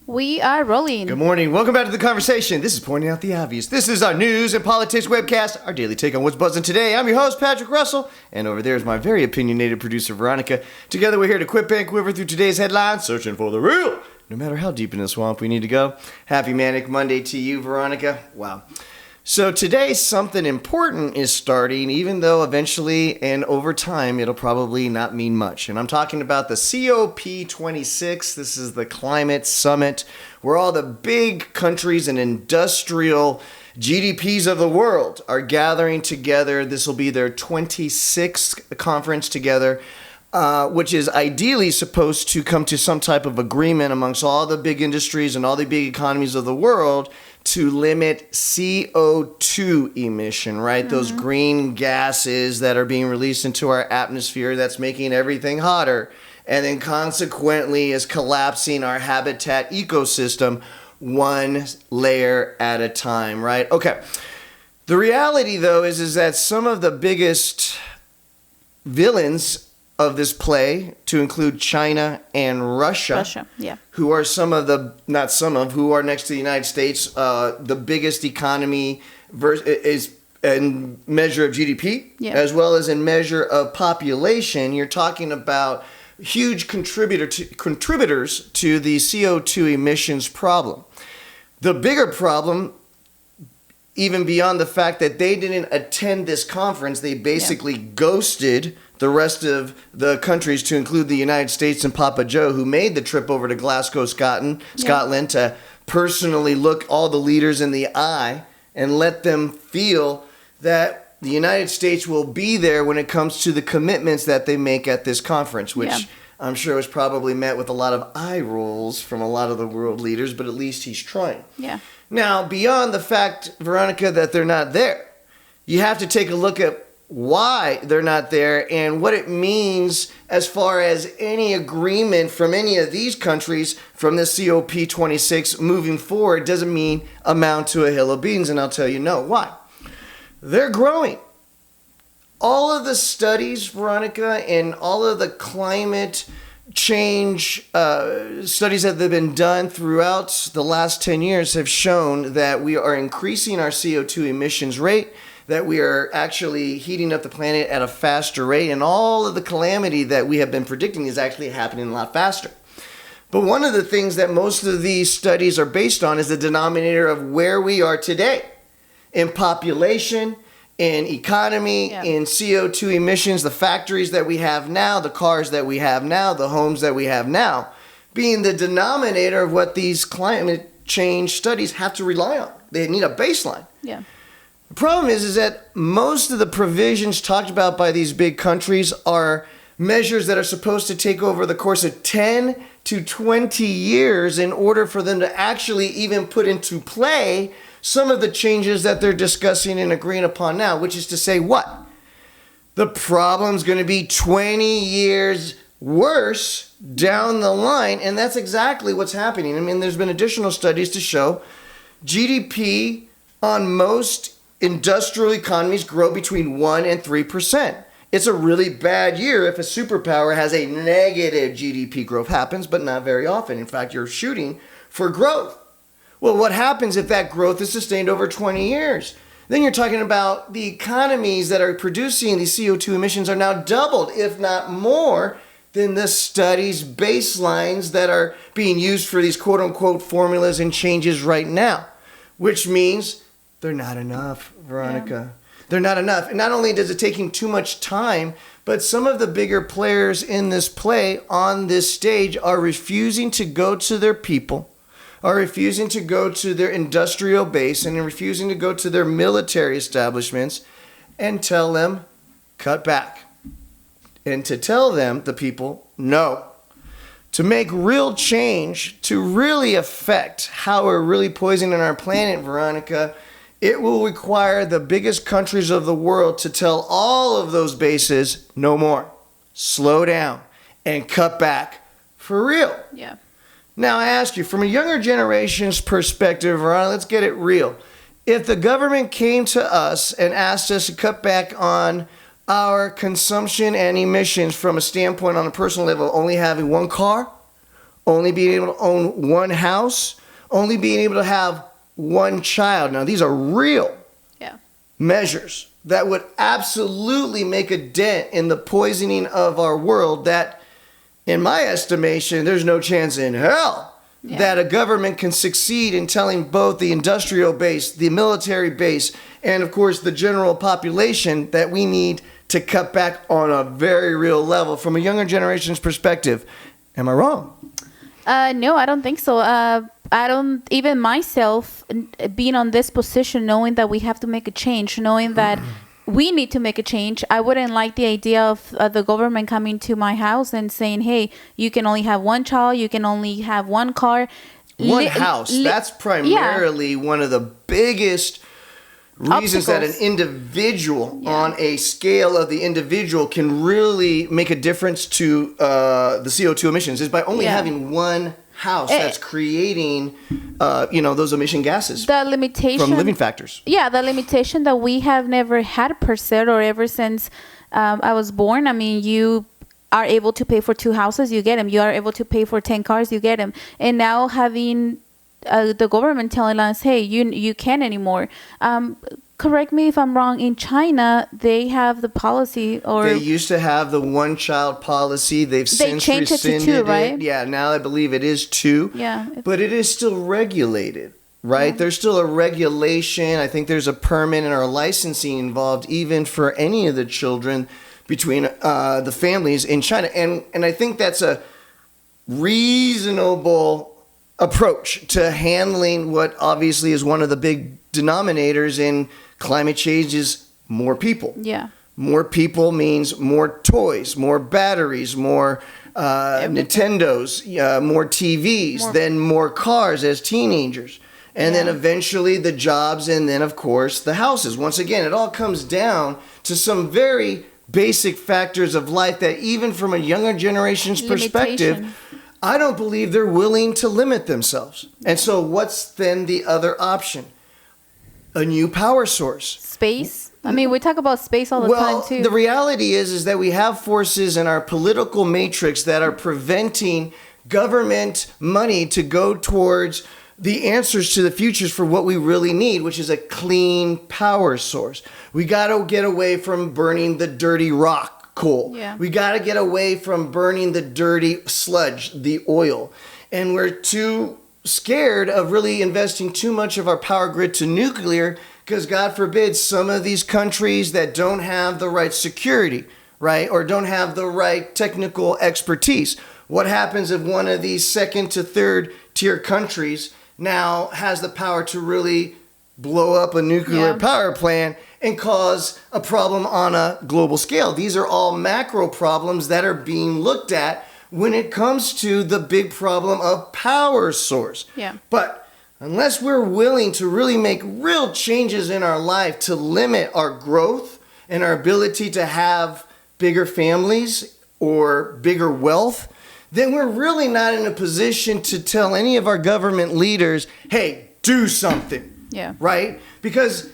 We are rolling. Good morning. Welcome back to The Conversation. This is Pointing Out the Obvious. This is our news and politics webcast, our daily take on what's buzzing today. I'm your host, Patrick Russell, and over there is my very opinionated producer, Veronica. Together we're here to Skippping, quiver through today's headlines, searching for the real, no matter how deep in the swamp we need to go. Happy Manic Monday to you, Veronica. Wow. So today, something important is starting, even though eventually and over time, it'll probably not mean much. And I'm talking about the COP26. This is the climate summit where all the big countries and industrial GDPs of the world are gathering together. This will be their 26th conference together, which is ideally supposed to come to some type of agreement amongst all the big industries and all the big economies of the world to limit CO2 emission, right? Mm-hmm. Those green gases that are being released into our atmosphere that's making everything hotter and then consequently is collapsing our habitat ecosystem one layer at a time, right? Okay. The reality, though, is that some of the biggest villains of this play, to include China and Russia, who are who are next to the United States, the biggest economy is in measure of GDP, as well as in measure of population. You're talking about huge contributors to the CO2 emissions problem. The bigger problem, even beyond the fact that they didn't attend this conference, they basically ghosted the rest of the countries, to include the United States and Papa Joe, who made the trip over to Glasgow, Scotland, to personally look all the leaders in the eye and let them feel that the United States will be there when it comes to the commitments that they make at this conference, which I'm sure was probably met with a lot of eye rolls from a lot of the world leaders, but at least he's trying. Yeah. Now, beyond the fact, Veronica, that they're not there, you have to take a look at why they're not there and what it means as far as any agreement from any of these countries from the COP26 moving forward doesn't amount to a hill of beans, and I'll tell you why. They're growing. All of the studies, Veronica, and all of the climate change studies that have been done throughout the last 10 years have shown that we are increasing our CO2 emissions rate, that we are actually heating up the planet at a faster rate, and all of the calamity that we have been predicting is actually happening a lot faster. But one of the things that most of these studies are based on is the denominator of where we are today in population, in economy, in CO2 emissions, the factories that we have now, the cars that we have now, the homes that we have now, being the denominator of what these climate change studies have to rely on. They need a baseline. Yeah. The problem is that most of the provisions talked about by these big countries are measures that are supposed to take over the course of 10 to 20 years in order for them to actually even put into play some of the changes that they're discussing and agreeing upon now, which is to say what? The problem's going to be 20 years worse down the line, and that's exactly what's happening. I mean, there's been additional studies to show GDP on most industrial economies grow between 1% and 3%. It's a really bad year if a superpower has a negative GDP growth. Happens, but not very often. In fact, you're shooting for growth. Well, what happens if that growth is sustained over 20 years? Then you're talking about the economies that are producing these CO2 emissions are now doubled, if not more, than the studies' baselines that are being used for these quote-unquote formulas and changes right now, which means they're not enough, Veronica. Yeah. They're not enough. And not only does it take too much time, but some of the bigger players in this play on this stage are refusing to go to their people, are refusing to go to their industrial base, and refusing to go to their military establishments and tell them, cut back. And to tell them, the people, no. To make real change, to really affect how we're really poisoning our planet, Veronica, it will require the biggest countries of the world to tell all of those bases, no more. Slow down and cut back for real. Yeah. Now, I ask you, from a younger generation's perspective, Veronica, let's get it real. If the government came to us and asked us to cut back on our consumption and emissions from a standpoint on a personal level, only having one car, only being able to own one house, only being able to have one child. Now, these are real measures that would absolutely make a dent in the poisoning of our world that, in my estimation, there's no chance in hell that a government can succeed in telling both the industrial base, the military base, and of course the general population that we need to cut back on a very real level from a younger generation's perspective. Am I wrong? No, I don't think so. I don't, even myself, being on this position, knowing that we have to make a change, knowing that we need to make a change, I wouldn't like the idea of the government coming to my house and saying, hey, you can only have one child, you can only have one car. One house. That's primarily one of the biggest reasons that an individual on a scale of the individual can really make a difference to the CO2 emissions is by only having one house that's creating those emission gases, the limitation from living factors. The limitation that we have never had per se, or ever since I was born. I mean, you are able to pay for 2 houses, you get them. You are able to pay for 10 cars, you get them. And now having the government telling us, hey, you can't anymore. Correct me if I'm wrong, in China, they have the policy, or they used to have the one-child policy. They've since changed rescinded it to 2, right? Yeah, now I believe it is 2. Yeah. But it is still regulated, right? Yeah. There's still a regulation. I think there's a permit and or licensing involved even for any of the children between the families in China. And I think that's a reasonable approach to handling what obviously is one of the big denominators in climate change is more people. Yeah. More people means more toys, more batteries, more Nintendos, more TVs, then more cars as teenagers. And then eventually the jobs, and then, of course, the houses. Once again, it all comes down to some very basic factors of life that even from a younger generation's perspective, I don't believe they're willing to limit themselves. And so what's then the other option? A new power source. Space. I mean, we talk about space all the time, too. Well, the reality is that we have forces in our political matrix that are preventing government money to go towards the answers to the futures for what we really need, which is a clean power source. We got to get away from burning the dirty rock coal. Yeah. We got to get away from burning the dirty sludge, the oil. And we're too scared of really investing too much of our power grid to nuclear because, God forbid, some of these countries that don't have the right security, right, or don't have the right technical expertise. What happens if one of these second to third tier countries now has the power to really blow up a nuclear power plant and cause a problem on a global scale? These are all macro problems that are being looked at when it comes to the big problem of power source. Yeah. But unless we're willing to really make real changes in our life to limit our growth and our ability to have bigger families or bigger wealth, then we're really not in a position to tell any of our government leaders, hey, do something. Yeah. Right? Because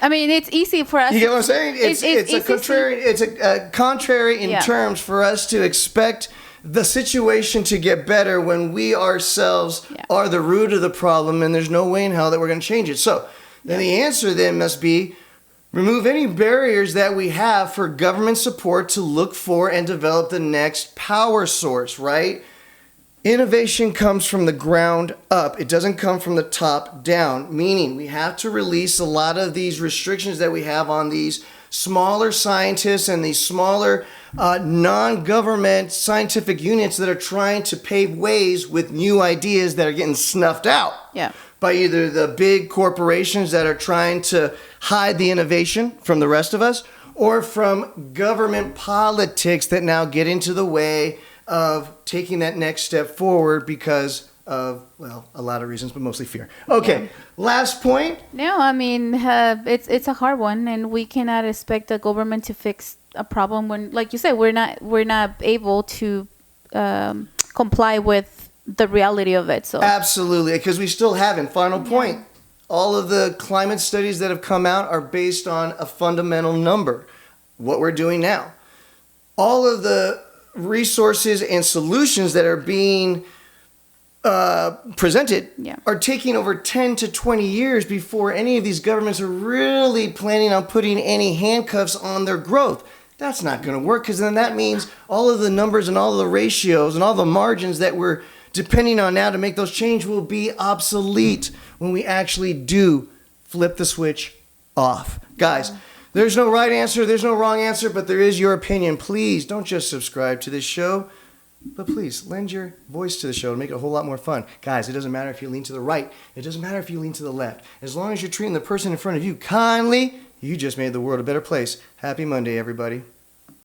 I mean, it's easy for us. You get what I'm saying? It's a contrary in terms for us to expect the situation to get better when we ourselves are the root of the problem and there's no way in hell that we're going to change it. So then the answer then must be remove any barriers that we have for government support to look for and develop the next power source, right? Innovation comes from the ground up. It doesn't come from the top down, meaning we have to release a lot of these restrictions that we have on these smaller scientists and these smaller non-government scientific units that are trying to pave ways with new ideas that are getting snuffed out by either the big corporations that are trying to hide the innovation from the rest of us or from government politics that now get into the way of taking that next step forward because of, well, a lot of reasons, but mostly fear. Okay, last point. No, I mean, it's a hard one, and we cannot expect the government to fix a problem when, like you said, we're not able to comply with the reality of it. So absolutely, because we still haven't. Final point. All of the climate studies that have come out are based on a fundamental number, what we're doing now. All of the resources and solutions that are being presented Yeah. are taking over 10 to 20 years before any of these governments are really planning on putting any handcuffs on their growth. That's not going to work, because then that means all of the numbers and all of the ratios and all the margins that we're depending on now to make those change will be obsolete when we actually do flip the switch off. Guys, there's no right answer, there's no wrong answer, but there is your opinion. Please don't just subscribe to this show, but please lend your voice to the show to make it a whole lot more fun. Guys, it doesn't matter if you lean to the right, it doesn't matter if you lean to the left. As long as you're treating the person in front of you kindly, you just made the world a better place. Happy Monday, everybody.